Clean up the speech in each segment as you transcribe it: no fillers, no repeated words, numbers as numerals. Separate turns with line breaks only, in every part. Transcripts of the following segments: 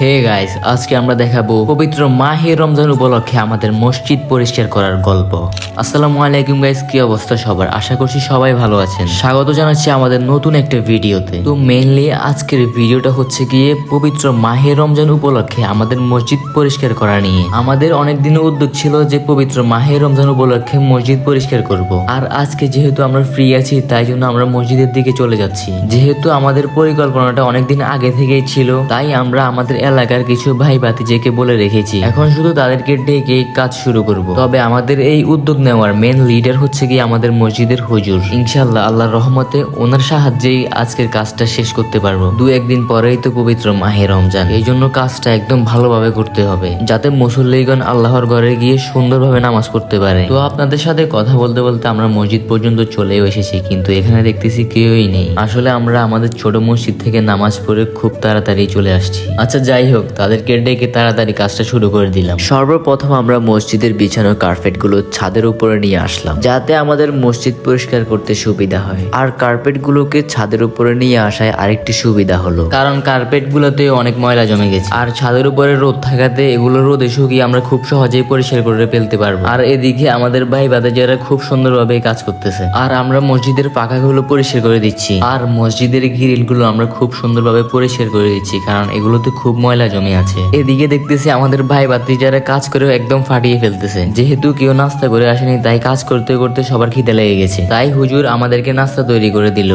Hey guys, আজকে আমরা দেখাবো পবিত্র মাহে রমজান উপলক্ষে আমাদের মসজিদ পরিষ্কার করার গল্প। আসসালামু আলাইকুম গাইস, কি অবস্থা সবার? আশা করছি সবাই ভালো আছেন। স্বাগত জানাচ্ছি আমাদের নতুন একটা ভিডিওতে। তো মেইনলি আজকের ভিডিওটা হচ্ছে গিয়ে পবিত্র মাহে রমজান উপলক্ষে আমাদের মসজিদ পরিষ্কার করা নিয়ে। আমাদের অনেক দিনের উদ্যোগ ছিল যে পবিত্র মাহে রমজান উপলক্ষে মসজিদ পরিষ্কার করব। আর আজকে যেহেতু আমরা ফ্রি আছি তাই জন্য আমরা মসজিদের দিকে চলে যাচ্ছি। যেহেতু আমাদের পরিকল্পনাটা অনেকদিন আগে থেকেই ছিল, তাই আমরা আমাদের এলাকার কিছু ভাই ভাতিজাকে বলে রেখেছি, এখন শুধু তাদেরকে ডেকে কাজ শুরু করব। তবে আমাদের এই উদ্যোগ নেওয়ার মেন লিডার হচ্ছে কি আমাদের মসজিদের হুজুর। ইনশাআল্লাহ আল্লাহর রহমতে ওনার সাহায্যেই আজকের কাজটা শেষ করতে পারবো। দু একদিন পরেই তো পবিত্র মাহে রমজান, এই জন্য কাজটা একদম ভালোভাবে করতে হবে যাতে মুসল্লিগণ আল্লাহর ঘরে গিয়ে সুন্দরভাবে নামাজ পড়তে পারে। তো আপনাদের সাথে কথা বলতে বলতে আমরা মসজিদ পর্যন্ত চলেও এসেছি, কিন্তু এখানে দেখতেছি কেউই নেই। আসলে আমরা আমাদের ছোট মসজিদ থেকে নামাজ পড়ে খুব তাড়াতাড়ি চলে আসছি। আচ্ছা যাই হোক, তাদেরকে ডেকে তাড়াতাড়ি কাজটা শুরু করে দিলাম। সর্বপ্রথম আমরা মসজিদের বিছানো কার্পেট গুলো ছাদের উপরে নিয়ে আসলাম, যাতে আমাদের মসজিদ পরিষ্কার করতে সুবিধা হয়। আর কার্পেট গুলোকে ছাদের উপরে নিয়ে আসায় আরেকটি সুবিধা হলো, কারণ কার্পেট গুলোতে অনেক ময়লা জমে গেছে। আর ছাদের উপরে রোদ থাকাতে এগুলো রোদে শুকিয়ে আমরা খুব সহজেই পরিষ্কার করে ফেলতে পারবো। আর এদিকে আমাদের ভাই ভাতিজারা খুব সুন্দরভাবে কাজ করতেছে। আর আমরা মসজিদের পাখাগুলো পরিষ্কার করে দিচ্ছি। আর মসজিদের গ্রিল গুলো আমরা খুব সুন্দরভাবে পরিষ্কার করে দিচ্ছি, কারণ এগুলোতে খুব ময়লা জমে আছে। এদিকে দেখতেছি আমাদের ভাই ভাতিজারা কাজ করে একদম ফাটিয়ে ফেলতেছে। যেহেতু কেউ নাস্তা করে আসেনি, তাই কাজ করতে করতে সবার খিদে লেগে গেছে। তাই হুজুর আমাদেরকে নাস্তা তৈরি করে দিল।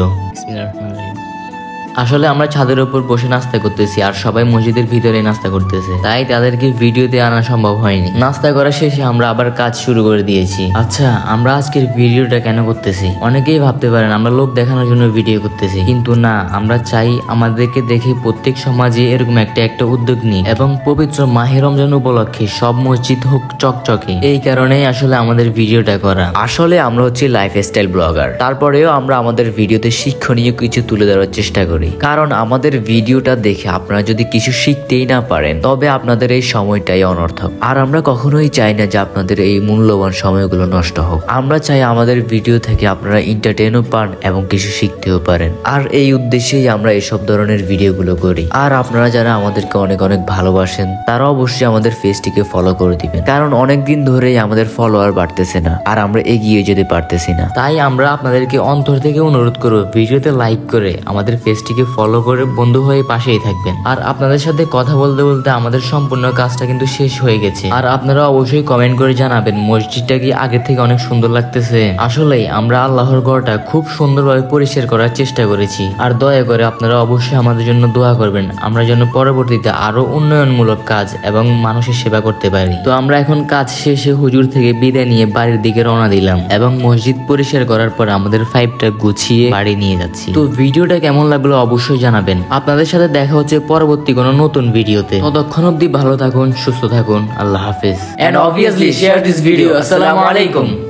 আসলে আমরা ছাদের উপর বসে নাস্তা করতেছি আর সবাই মসজিদের ভিতরে নাস্তা করতেছে, তাই তাদেরকে ভিডিওতে আনা সম্ভব হয়নি। নাস্তা করা শেষে আমরা আবার কাজ শুরু করে দিয়েছি। আচ্ছা, আমরা আজকের ভিডিওটা কেন করতেছি? অনেকেই ভাবতে পারেন আমরা লোক দেখানোর জন্য ভিডিও করতেছি, কিন্তু না, আমরা চাই আমাদেরকে দেখে প্রত্যেক সমাজে এরকম একটা উদ্যোগ নিই এবং পবিত্র মাহে রমজান উপলক্ষে সব মসজিদ হোক চকচকে। এই কারণেই আসলে আমাদের ভিডিওটা করা। আসলে আমরা হচ্ছে লাইফস্টাইল ব্লগার, তারপরেও আমরা আমাদের ভিডিওতে শিক্ষণীয় কিছু তুলে ধরার চেষ্টা করি, কারণ আমাদের ভিডিওটা দেখে আপনারা যদি কিছু শিখতেই না পারেন তবে আপনাদের এই সময়টাই অনর্থক। আর আমরা কখনোই চাই না যে আপনাদের এই মূল্যবান সময়গুলো নষ্ট হোক। আমরা চাই আমাদের ভিডিও থেকে আপনারা এন্টারটেইনও পান এবং কিছু শিখতেও পারেন। আর এই উদ্দেশ্যেই আমরা এসব ধরনের ভিডিওগুলো করি। আর আপনারা যারা আমাদেরকে অনেক অনেক ভালোবাসেন তারা অবশ্যই আমাদের পেজটিকে ফলো করে দিবেন, কারণ অনেকদিন ধরেই আমাদের ফলোয়ার বাড়তেছে না আর আমরা এগিয়ে যেতে পারতেছি না। তাই আমরা আপনাদেরকে অন্তর থেকে অনুরোধ করব, ভিডিওতে লাইক করে আমাদের পেজটিকে ফলো করে বন্ধু হয়ে পাশেই থাকবেন। আর আপনাদের সাথে কথা বলতে বলতে আমাদের সম্পূর্ণ কাজটা কিন্তু শেষ হয়ে গেছে। আর আপনারা অবশ্যই কমেন্ট করে জানাবেন মসজিদটা কি আগে থেকে অনেক সুন্দর লাগতেছে। আসলেই আমরা আল্লাহর ঘরটা খুব সুন্দরভাবে পরিষ্কার করার চেষ্টা করেছি। আর দয়া করে আপনারা অবশ্যই আমাদের জন্য দোয়া করবেন, আমরা যেন পরবর্তীতে আরো উন্নয়নমূলক কাজ এবং মানুষের সেবা করতে পারি। তো আমরা এখন কাজ শেষে হুজুর থেকে বিদায় নিয়ে বাড়ির দিকে রওনা দিলাম এবং মসজিদ পরিষ্কার করার পর আমাদের ফাইভটা গুছিয়ে বাড়ি নিয়ে যাচ্ছি। তো ভিডিওটা কেমন লাগলো অবশ্যই জানাবেন। আপনাদের সাথে দেখা হচ্ছে পরবর্তী কোনো নতুন ভিডিওতে। ততক্ষণ অবধি ভালো থাকুন, সুস্থ থাকুন। আল্লাহ হাফেজ। And obviously share this video. Assalamu alaikum.